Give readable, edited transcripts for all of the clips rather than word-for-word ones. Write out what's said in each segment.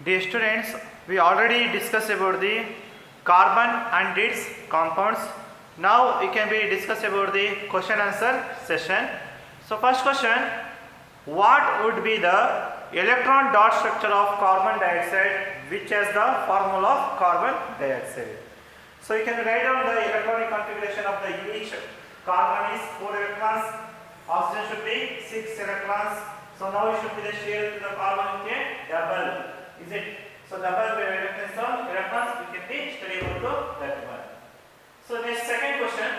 Dear students, we already discussed about the carbon and its compounds. Now we can be discuss about the question answer session. So first question, what would be the electron dot structure of carbon dioxide which has the formula of carbon dioxide? So you can write down the electronic configuration of the each carbon is 4 electrons, oxygen should be 6 electrons. So now it should be the share to the carbon okay, double. Is it? So double electrons we can be study about that one. So next second question,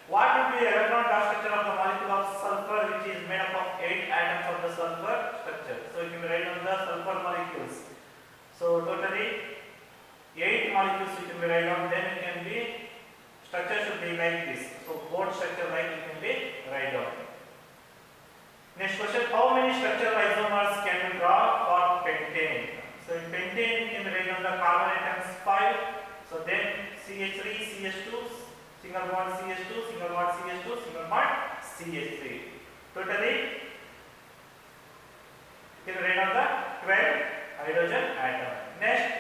what would be the electron dot structure of the molecule of sulfur which is made up of 8 atoms of the sulfur structure? So you can write down the sulfur molecules. So totally 8 molecules you can be write down, then it can be structure should be like this. So both structure like you can be write down. Next question, how many structural isomers can you draw for pentane? So in pentane you can write down the carbon atoms 5. So then CH3, CH2, single bond CH2, single bond CH2, single bond CH3. Totally you can write down the 12 hydrogen atom. Next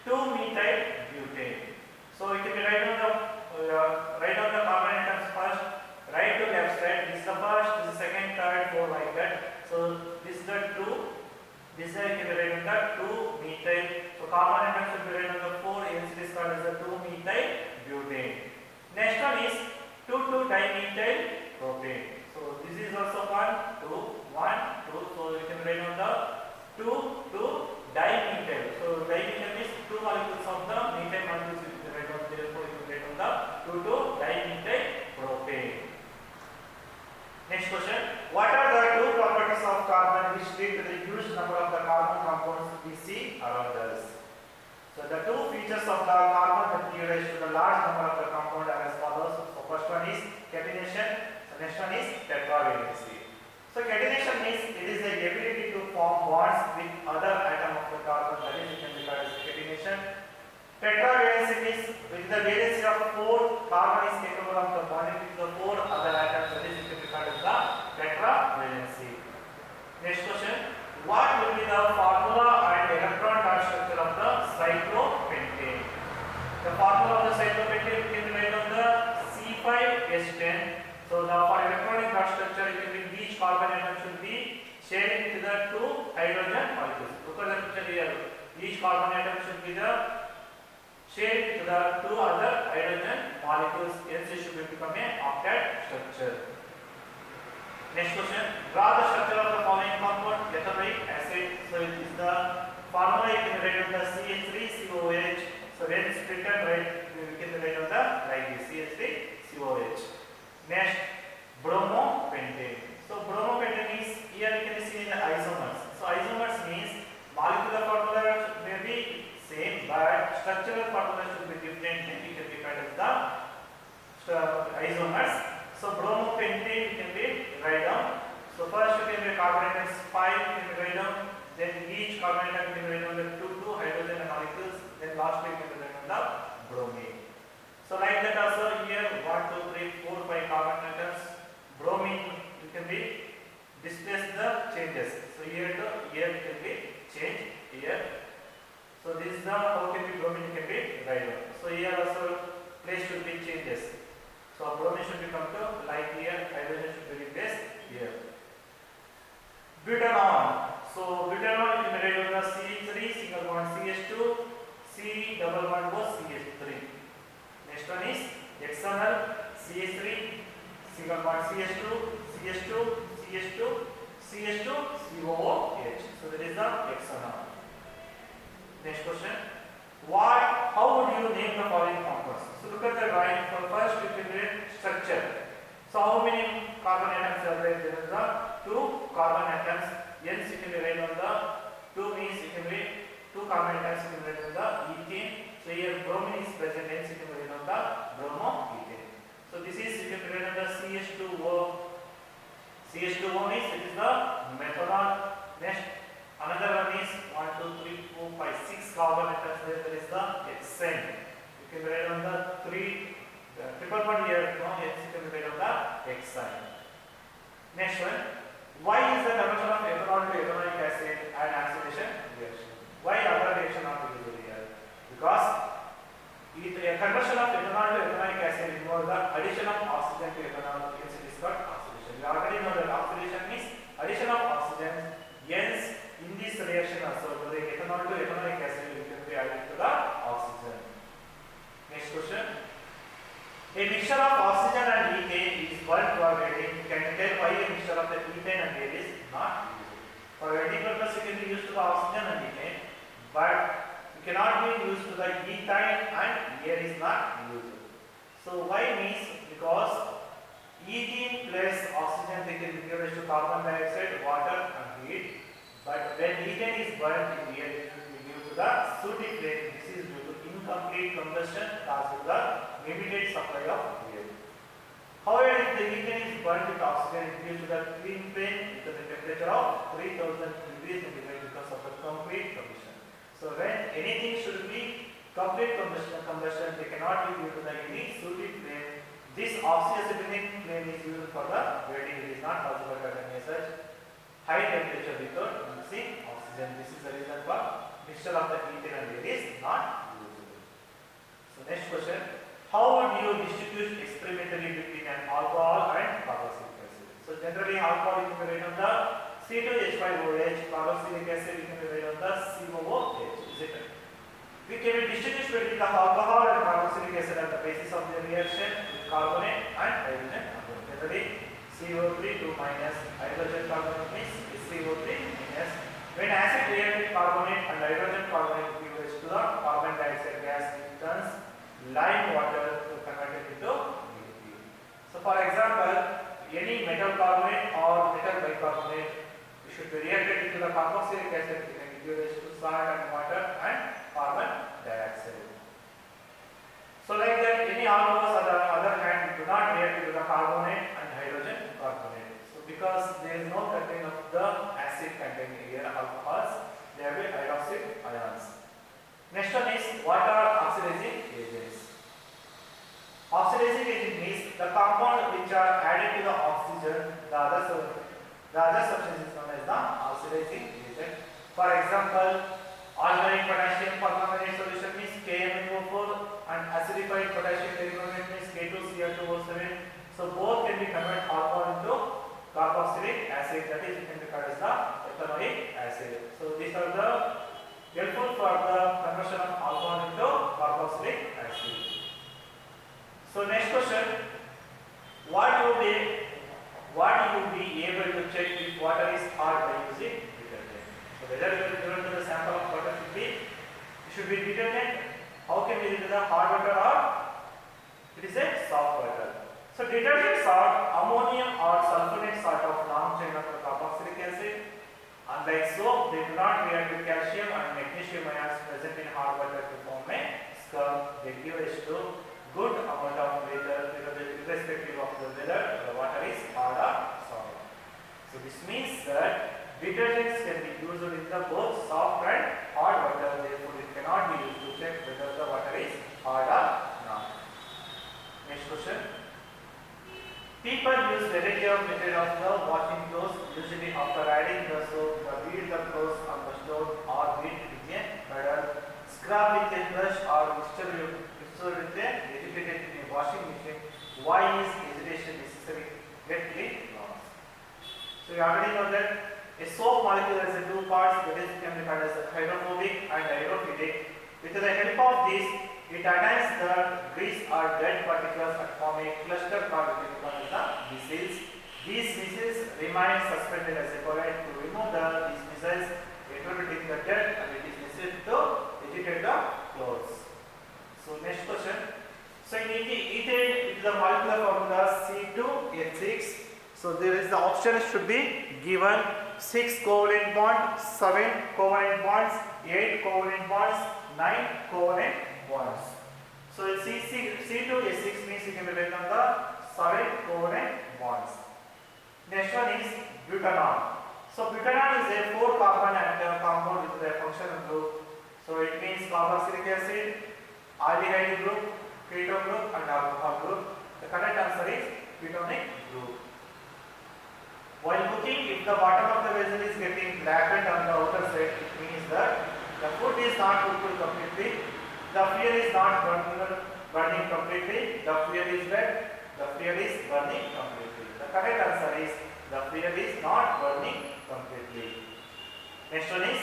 2-methyl butane. So you can write down the carbon atoms first, right to left side. This is the first, this is the second, third, fourth like that. So this is the 2. This is you can write down the 2-methyl. So carbon atom should be written on the 4. Hence it is called as the 2-methyl butane. Next one is 2,2-dimethyl propane. So this is also 1, 2, 1, 2. So you can write down the 2,2-dimethyl. So dimethyl is 2 molecules of the methyl molecules. You can write down, therefore you can write down the 2,2-dimethyl propane. Next question, what are the 2 properties of carbon which lead to the huge number of the carbon compounds we see around us? So the 2 features of the carbon that give rise to the large number of the compound are as follows. So first one is catenation, the next one is tetravalency. So catenation means it is the ability to form bonds with other atom of the carbon, that is it can be called as catenation. Tetravalency means with the valency of 4, carbon is capable of the bonding with the 4 other atoms, that is it can be called as the tetravalency. Next question, what will be the formula and electron dot structure of the cyclopentane? The formula of the cyclopentane you can write on the C5H10. So the for electronic dot structure you can be each carbon atom should be sharing to the 2 hydrogen molecules. Look at the picture here. Each carbon atom should be the shared to the 2 other hydrogen molecules. Hence it should become a octet structure. Next question, draw the structure of the following compound, ethanoic acid. So it is the formula you can write on the CH3COH. So when split and write, you can write on the like this CH3COH. Next, bromopentane. So bromopentane is here you can see in the isomers. So isomers means molecular formula may be same, but structural formula should be different. And it can be called as the isomers. So bromopentane can be write down. So first you can be carbon atoms 5 can be write down. Then each carbon atom can be write down the 2 hydrogen molecules. Then lastly you can be write down the bromine. So like that also here 1, 2, 3, 4, 5 carbon atoms. Bromine you can be displace the changes. So here to here can be change here. So this is the how can be bromine can be write down. So here also place should be changes. So bromine should become to like here, hydrogen should be replaced here. Butanol. So butanol you can write down the CH3 single bond CH2, C double bond was CH3. Next one is hexanol CH3 single bond CH2, CH2, CH2, CH2, COOH. So that is the hexanol. Next question. How would you name the following compounds? So look at the drawing. For first you can read structure. So how many carbon atoms are there? There is the 2 carbon atoms. Hence you can write on the 2 means you can read 2 carbon atoms. You can write on the ethane. So here bromine is present. Hence you can write on the bromoethane. So this is you can write on the CH2O. CH2O means it is the methanol. Next. Another one is 1, 2, 3, 4, 5, 6 carbon atoms there. There is the hexane. You can write on the 3 triple bond here. No, hence you can write on the hexane. Next one. Why is the conversion of ethanol to ethanoic acid an oxidation reaction? Why other reaction also, the ethanol to ethanoic acid can be added to the oxygen. Next question. A mixture of oxygen and ethane is burnt for welding. Can you tell why a mixture of the ethane and air is not used? For welding purpose, it can be used to the oxygen and ethane, but it cannot be used to the ethane and air is not used. So why means because ethene plus oxygen they can be given to carbon dioxide, water and heat. But when ethane is burnt in air, it will be due to the sooty flame. This is due to incomplete combustion caused by the limited supply of air. However, if the ethane is burnt with oxygen, it gives to the clean flame with the temperature of 3000 degrees centigrade because of the complete combustion. So when anything should be complete combustion, they cannot be due to the any sooty flame. This oxyacetylene flame is used for the welding. It is not possible to attain such high temperature without mixing oxygen. This is the reason for mixture of the ethane and air is not usable. So next question. How would you distinguish experimentally between an alcohol and carboxylic acid? So generally alcohol you can write on the C2H5OH, carboxylic acid you can write on the COOH. Is it right? We can distinguish between the alcohol and carboxylic acid on the basis of the reaction with carbonate and hydrogen. Generally CO3 2 minus, hydrogen carbonate means CO3 minus. When acid reacts with carbonate and hydrogen carbonate gives to the carbon dioxide gas, it turns lime water to convert it into liquid. So for example, any metal carbonate or metal bicarbonate, we should be reacted into the carboxylic acid, it can give rise to salt and water and carbon dioxide. So like that, any alcohols on the other hand do not react with the carbonate and hydrogen carbonate. So because there is no content of the acid containing here alcohols, there will be hydroxide ions. Next one is what are oxidizing agents? Oxidizing agent means the compound which are added to the oxygen, the other substance is known as the oxidizing agent. For example, organic potassium permanganate solution means KMnO4 and acidified potassium permanganate means K2Cl2O7. So both can be converted alcohol into carboxylic acid, that is can be called as the ethanoic acid. So these are the helpful for the conversion of alcohol into carboxylic acid. So next question, what you be able to check if water is hard by using detergent? So whether you are given to the sample of water should be detergent. How can we do the hard water or it is a soft water? So detergents are ammonium or sulfonate salt of long chain of carboxylic acid. Unlike soap, they do not react with calcium and magnesium ions present in hard water to form a scum. They give us to good amount of weather, irrespective of the weather, the water is hard or soft. So this means that detergents can be used in the both soft and hard water. Therefore, it cannot be used to check whether the water is hard or not. Next question. People use variety of method of the washing clothes. Usually after adding the soap, beat the clothes on the stone or beat with a paddle, scrub with a brush or mixture with a educated in a washing machine. Why is agitation necessary? Get clean cloths. So you already know that a soap molecule has two parts, that is can be called as hydrophobic and hydrophilic. With the help of this, it attaches the grease or dead particles and form a cluster called the micelles. These micelles remain suspended as a colloid. To remove these micelles, it will be taken the dead and it is necessary to agitate the clothes. So next question. So in ethane, it is the molecular formula C2H6. So there is the option should be given 6 covalent bonds, 7 covalent bonds, 8 covalent bonds, 9 covalent bonds. So C2H6 means you can write on the 7 covalent bonds. Next one is butanol. So butanol is a 4 carbon atom compound with a functional group. So it means carboxylic acid, aldehyde group, ketone group and alcohol group. The correct answer is butonic group. While cooking, if the bottom of the vessel is getting blackened on the outer side, it means that the food is not cooked completely, the fuel is not burning completely, the fuel is wet, the fuel is burning completely. The correct answer is the fuel is not burning completely. Next one is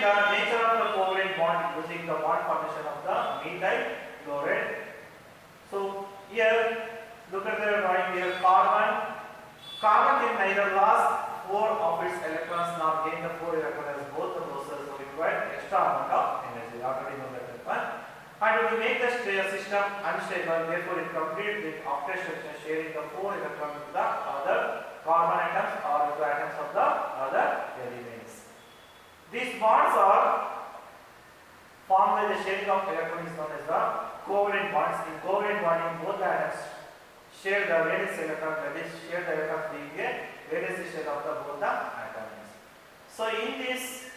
the nature of the covalent bond using the bond formation of the methyl chloride. So here, look at the drawing here. Carbon can neither lose 4 of its electrons nor gain the 4 electrons as both the processes require extra amount of energy. Already know that one. And to make the system unstable, therefore it completes with octet structure sharing the 4 electrons with the other carbon atoms or the atoms of the other elements. These bonds are formed by the sharing of electrons is known as the covalent bonds. In covalent bonding, both the atoms share the valence electron, that is share the electron being a valence share of the both the atoms. So in this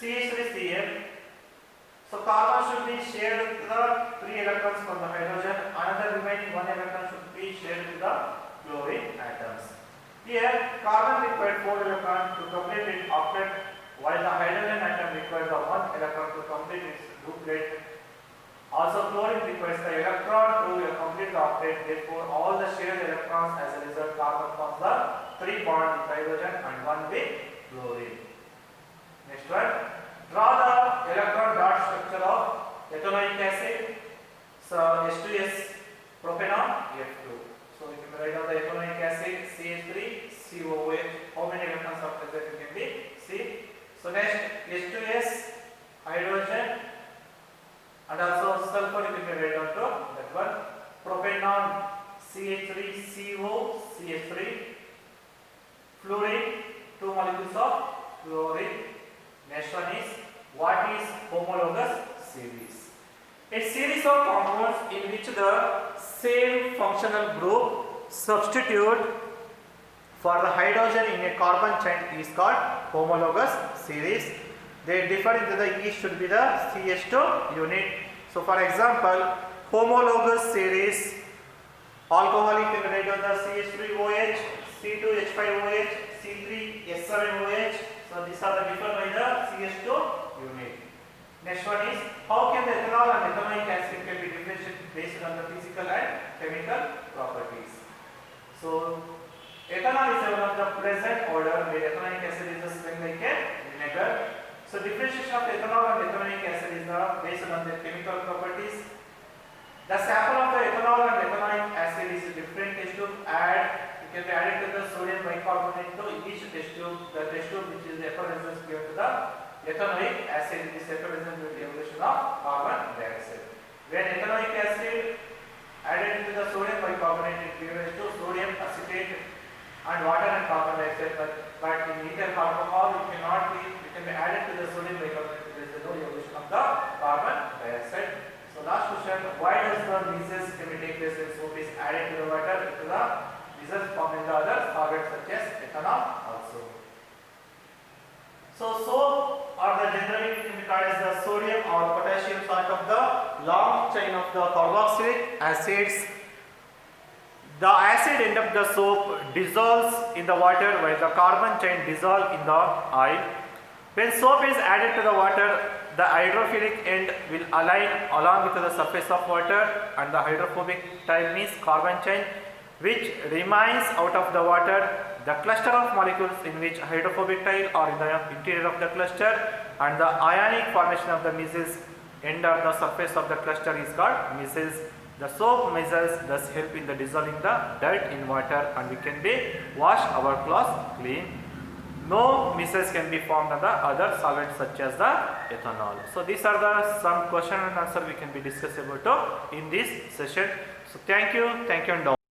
CH3Cl, so carbon should be shared with the 3 electrons from the hydrogen, another remaining 1 electron should be shared with the chlorine atoms. Here carbon required 4 electrons to complete its octet, while the hydrogen atom requires the 1 electron to complete its duplet. Also chlorine requires the electron to complete the octet, therefore all the shared electrons, as a result carbon forms the 3 bond with hydrogen and 1 with chlorine. Next one, draw the electron dot structure of ethanoic acid. So H2S propanol F2. So you can write down the ethanoic acid CH3 COOH. How many electrons are present you can be see. So next H2S hydrogen and also sulfur you can write down to that one. Propanol CH3CO CH3. Fluorine 2 molecules of fluorine. Next one is what is homologous series? A series of compounds in which the same functional group substitute for the hydrogen in a carbon chain is called homologous series. They differ into the E should be the CH2 unit. So for example, homologous series, alcohol you can write down the CH3OH, C2H5OH, C3S7OH. So these are the different by the CH2 unit. Next one is how can the ethanol and ethanoic acid can be differentiated based on the physical and chemical properties. So ethanol is one of the present order where ethanoic acid is smelling like a vinegar. So differentiation of ethanol and ethanoic acid is based on the chemical properties. The sample of the ethanol and ethanoic acid is a different test tube. Can be added to the sodium bicarbonate to each test tube. The test tube which is the effervescence given to the ethanoic acid, this effervescence will be evolution of carbon dioxide. When ethanoic acid added to the sodium bicarbonate, it gives to sodium acetate and water and carbon dioxide. But in ethyl alcohol, it can be added to the sodium bicarbonate. There is no evolution of the carbon dioxide. So last question: why does the measles can be take place when soap is added to the water? To the measles formed in the other solvents such as ethanol also. So soap or the generally can be called as the sodium or potassium salt of the long chain of the carboxylic acids. The acid end of the soap dissolves in the water while the carbon chain dissolves in the oil. When soap is added to the water, the hydrophilic end will align along with the surface of water and the hydrophobic tail means carbon chain which remains out of the water. The cluster of molecules in which hydrophobic tail are in the interior of the cluster and the ionic formation of the measles end of the surface of the cluster is called measles. The soap measles thus help in the dissolving the dirt in water and we can be wash our clothes clean. No measles can be formed on the other solvents such as the ethanol. So these are the some question and answer we can be discussed about in this session. So thank you and